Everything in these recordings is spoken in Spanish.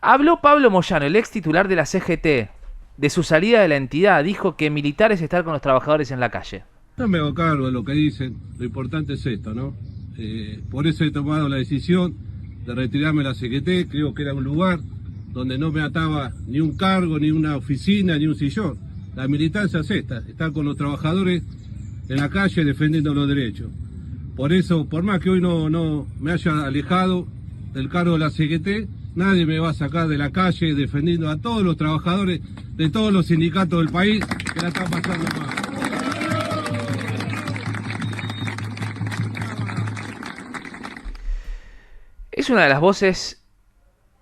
Habló Pablo Moyano, el ex titular de la CGT, de su salida de la entidad. Dijo que militar es estar con los trabajadores en la calle. No me hago cargo de lo que dicen, lo importante es esto, ¿no? Por eso he tomado la decisión de retirarme de la CGT. Creo que era un lugar donde no me ataba ni un cargo, ni una oficina, ni un sillón. La militancia es esta, estar con los trabajadores en la calle defendiendo los derechos. Por eso, por más que hoy no me haya alejado del cargo de la CGT, nadie me va a sacar de la calle defendiendo a todos los trabajadores de todos los sindicatos del país que la están pasando mal. Es una de las voces,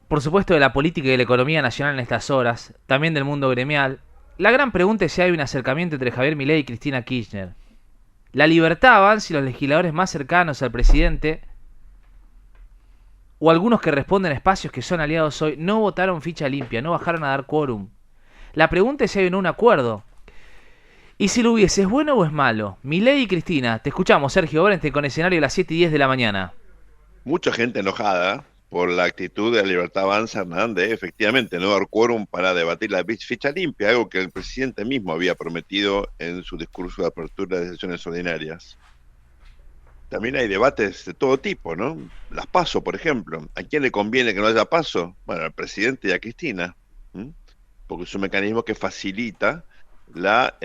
por supuesto, de la política y de la economía nacional en estas horas, también del mundo gremial. La gran pregunta es si hay un acercamiento entre Javier Milei y Cristina Kirchner. La libertad avanza y los legisladores más cercanos al presidente, o algunos que responden a espacios que son aliados hoy, no votaron ficha limpia, no bajaron a dar quórum. La pregunta es si hay o no un acuerdo. Y si lo hubiese, ¿es bueno o es malo? Milei y Cristina, te escuchamos, Sergio Orenstein, con escenario a las 7:10 de la mañana. Mucha gente enojada por la actitud de la Libertad Avanza Hernández, efectivamente, no dar quórum para debatir la ficha limpia, algo que el presidente mismo había prometido en su discurso de apertura de sesiones ordinarias. También hay debates de todo tipo, ¿no? Las PASO, por ejemplo. ¿A quién le conviene que no haya PASO? Bueno, al presidente y a Cristina, ¿m? Porque es un mecanismo que facilita la,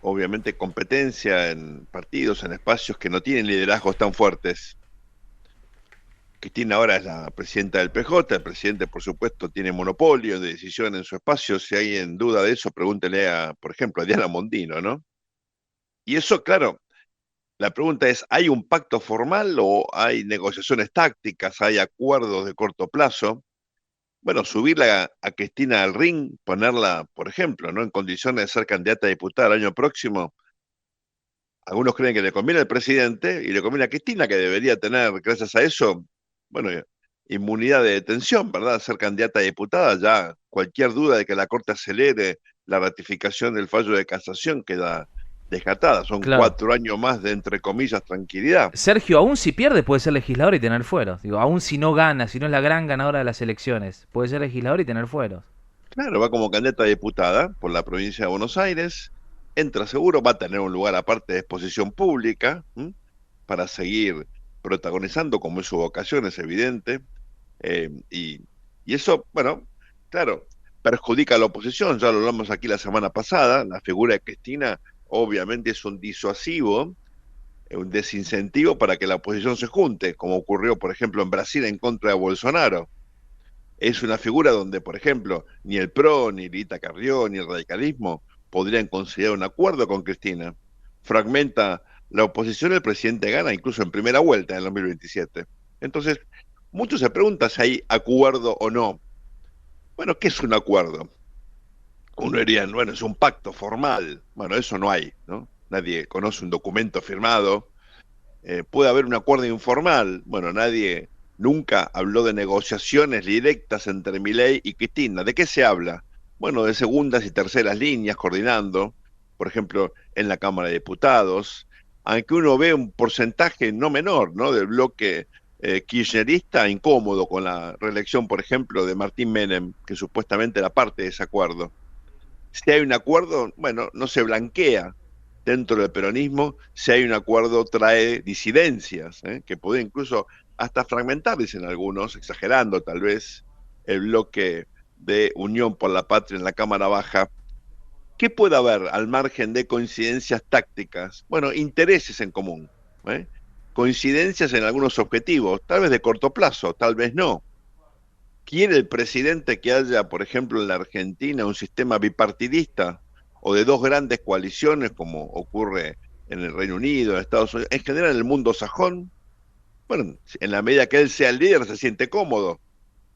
obviamente, competencia en partidos, en espacios que no tienen liderazgos tan fuertes. Cristina ahora es la presidenta del PJ, el presidente, por supuesto, tiene monopolio de decisión en su espacio. Si hay en duda de eso, pregúntele por ejemplo, a Diana Mondino, ¿no? Y eso, claro, la pregunta es, ¿hay un pacto formal o hay negociaciones tácticas, hay acuerdos de corto plazo? Bueno, subirla a Cristina al ring, ponerla, por ejemplo, ¿no?, en condiciones de ser candidata a diputada el año próximo. Algunos creen que le conviene al presidente y le conviene a Cristina, que debería tener, gracias a eso, bueno, inmunidad de detención, ¿verdad? Ser candidata a diputada, ya cualquier duda de que la Corte acelere la ratificación del fallo de casación queda descartada. Son Claro. 4 años más de, entre comillas, tranquilidad. Sergio, aún si pierde puede ser legislador y tener fueros. Digo, aún si no gana, si no es la gran ganadora de las elecciones, puede ser legislador y tener fueros. Claro, va como candidata a diputada por la provincia de Buenos Aires, entra seguro, va a tener un lugar aparte de exposición pública, ¿m?, para seguir protagonizando, como es su vocación, es evidente. Eh, y, y eso, bueno, claro, perjudica a la oposición, ya lo hablamos aquí la semana pasada. La figura de Cristina obviamente es un disuasivo, un desincentivo para que la oposición se junte, como ocurrió, por ejemplo, en Brasil en contra de Bolsonaro. Es una figura donde, por ejemplo, ni el PRO, ni Lita Carrió, ni el radicalismo podrían considerar un acuerdo con Cristina. Fragmenta la oposición, el presidente gana incluso en primera vuelta en el 2027. Entonces, muchos se preguntan si hay acuerdo o no. Bueno, ¿qué es un acuerdo? Uno diría, bueno, es un pacto formal. Bueno, eso no hay, ¿no? Nadie conoce un documento firmado. Puede haber un acuerdo informal. Bueno, nadie nunca habló de negociaciones directas entre Milei y Cristina. ¿De qué se habla? Bueno, de segundas y terceras líneas coordinando, por ejemplo, en la Cámara de Diputados, aunque uno ve un porcentaje no menor, ¿no?, del bloque kirchnerista incómodo con la reelección, por ejemplo, de Martín Menem, que supuestamente era parte de ese acuerdo. Si hay un acuerdo, bueno, no se blanquea dentro del peronismo. Si hay un acuerdo, trae disidencias, que puede incluso hasta fragmentar, dicen algunos, exagerando tal vez, el bloque de Unión por la Patria en la Cámara Baja. ¿Qué puede haber al margen de coincidencias tácticas? Bueno, intereses en común, ¿eh? Coincidencias en algunos objetivos, tal vez de corto plazo, tal vez no. ¿Quiere el presidente que haya, por ejemplo, en la Argentina un sistema bipartidista o de dos grandes coaliciones, como ocurre en el Reino Unido, en Estados Unidos, en general en el mundo sajón? Bueno, en la medida que él sea el líder se siente cómodo.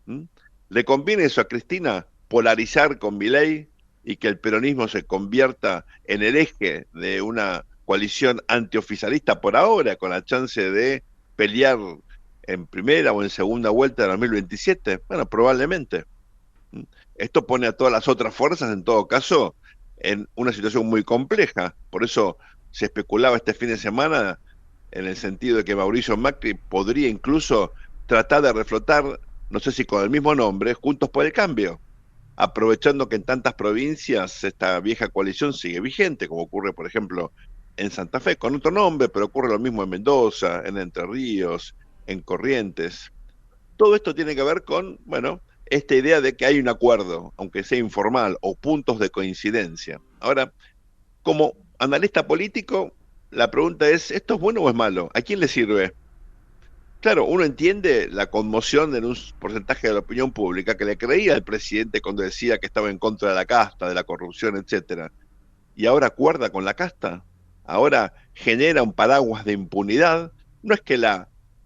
¿Mm? ¿Le conviene eso a Cristina, polarizar con Milei y que el peronismo se convierta en el eje de una coalición antioficialista por ahora, con la chance de pelear en primera o en segunda vuelta de 2027? Bueno, probablemente. ¿Mm? Esto pone a todas las otras fuerzas, en todo caso, en una situación muy compleja. Por eso se especulaba este fin de semana en el sentido de que Mauricio Macri podría incluso tratar de reflotar no sé si con el mismo nombre, Juntos por el Cambio, aprovechando que en tantas provincias esta vieja coalición sigue vigente, como ocurre, por ejemplo, en Santa Fe, con otro nombre, pero ocurre lo mismo en Mendoza, en Entre Ríos, en Corrientes. Todo esto tiene que ver con, bueno, esta idea de que hay un acuerdo, aunque sea informal, o puntos de coincidencia. Ahora, como analista político, la pregunta es, ¿esto es bueno o es malo? ¿A quién le sirve? Claro, uno entiende la conmoción en un porcentaje de la opinión pública que le creía al presidente cuando decía que estaba en contra de la casta, de la corrupción, etcétera. Y ahora acuerda con la casta. Ahora genera un paraguas de impunidad. No es que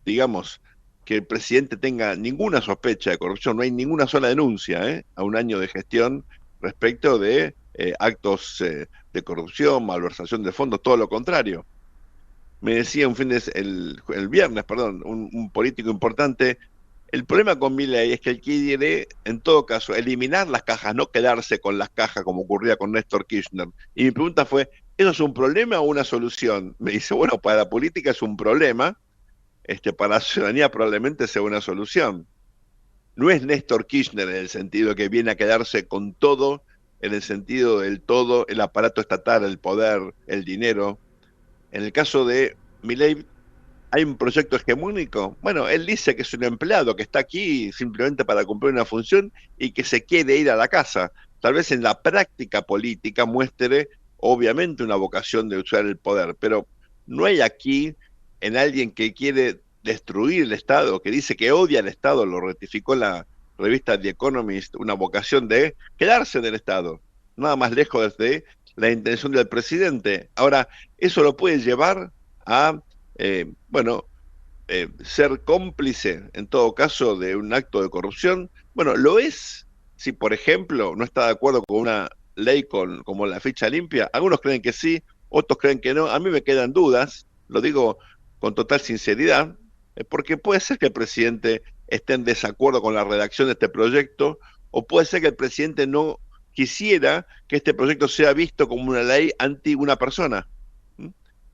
digamos, que el presidente tenga ninguna sospecha de corrupción, no hay ninguna sola denuncia, a un año de gestión respecto de actos de corrupción, malversación de fondos, todo lo contrario. Me decía el viernes, perdón, un político importante, el problema con Milei es que él quiere, en todo caso, eliminar las cajas, no quedarse con las cajas como ocurría con Néstor Kirchner. Y mi pregunta fue, ¿eso es un problema o una solución? Me dice, bueno, para la política es un problema, para la ciudadanía probablemente sea una solución. No es Néstor Kirchner en el sentido de que viene a quedarse con todo, en el sentido del todo, el aparato estatal, el poder, el dinero. En el caso de Milei, ¿hay un proyecto hegemónico? Bueno, él dice que es un empleado que está aquí simplemente para cumplir una función y que se quiere ir a la casa. Tal vez en la práctica política muestre, obviamente, una vocación de usar el poder, pero no hay aquí en alguien que quiere destruir el Estado, que dice que odia al Estado, lo ratificó la revista The Economist, una vocación de quedarse en el Estado, nada más lejos de la intención del presidente. Ahora, eso lo puede llevar a bueno, ser cómplice, en todo caso, de un acto de corrupción. Bueno, lo es si, por ejemplo, no está de acuerdo con una ley como la ficha limpia. Algunos creen que sí, otros creen que no. A mí me quedan dudas, lo digo con total sinceridad, porque puede ser que el presidente esté en desacuerdo con la redacción de este proyecto, o puede ser que el presidente no quisiera que este proyecto sea visto como una ley anti una persona. ¿Mm?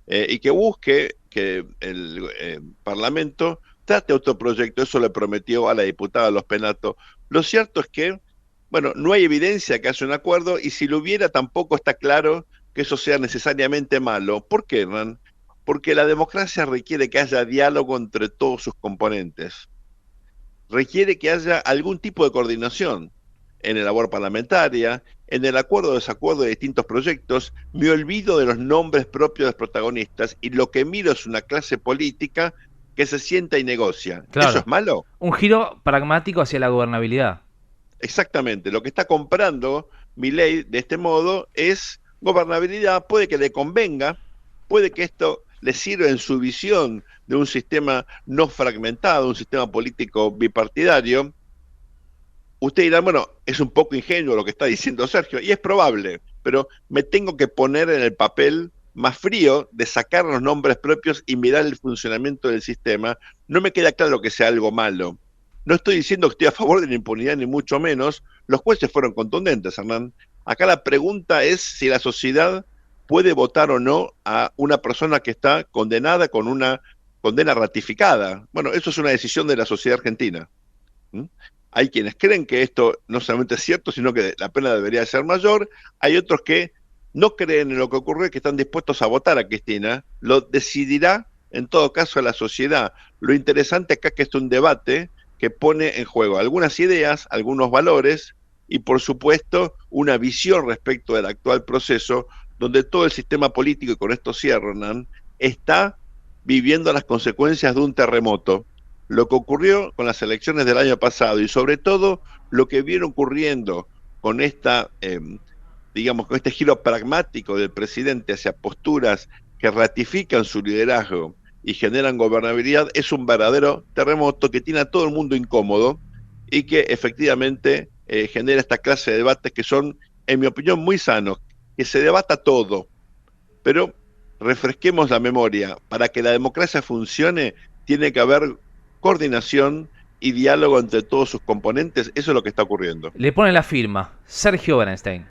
Y que busque que el Parlamento trate otro proyecto. Eso le prometió a la diputada Los Penato. Lo cierto es que, bueno, no hay evidencia que haya un acuerdo, y si lo hubiera tampoco está claro que eso sea necesariamente malo. ¿Por qué, Hernán? Porque la democracia requiere que haya diálogo entre todos sus componentes, requiere que haya algún tipo de coordinación en la labor parlamentaria, en el acuerdo o desacuerdo de distintos proyectos. Me olvido de los nombres propios de los protagonistas y lo que miro es una clase política que se sienta y negocia. ¿Eso Claro. es malo? Un giro pragmático hacia la gobernabilidad. Exactamente. Lo que está comprando Milei de este modo es gobernabilidad. Puede que le convenga, puede que esto le sirva en su visión de un sistema no fragmentado, un sistema político bipartidario. Usted dirá, bueno, es un poco ingenuo lo que está diciendo Sergio, y es probable, pero me tengo que poner en el papel más frío de sacar los nombres propios y mirar el funcionamiento del sistema. No me queda claro que sea algo malo. No estoy diciendo que estoy a favor de la impunidad, ni mucho menos. Los jueces fueron contundentes, Hernán. Acá la pregunta es si la sociedad puede votar o no a una persona que está condenada con una condena ratificada. Bueno, eso es una decisión de la sociedad argentina. ¿Mm? Hay quienes creen que esto no solamente es cierto, sino que la pena debería ser mayor. Hay otros que no creen en lo que ocurrió y que están dispuestos a votar a Cristina. Lo decidirá, en todo caso, la sociedad. Lo interesante acá es que es un debate que pone en juego algunas ideas, algunos valores y, por supuesto, una visión respecto del actual proceso, donde todo el sistema político, y con esto cierran, está viviendo las consecuencias de un terremoto. Lo que ocurrió con las elecciones del año pasado y sobre todo lo que viene ocurriendo con digamos, con este giro pragmático del presidente hacia posturas que ratifican su liderazgo y generan gobernabilidad, es un verdadero terremoto que tiene a todo el mundo incómodo y que efectivamente genera esta clase de debates que son, en mi opinión, muy sanos, que se debata todo, pero refresquemos la memoria. Para que la democracia funcione, tiene que haber coordinación y diálogo entre todos sus componentes. Eso es lo que está ocurriendo. Le pone la firma. Sergio Bernstein.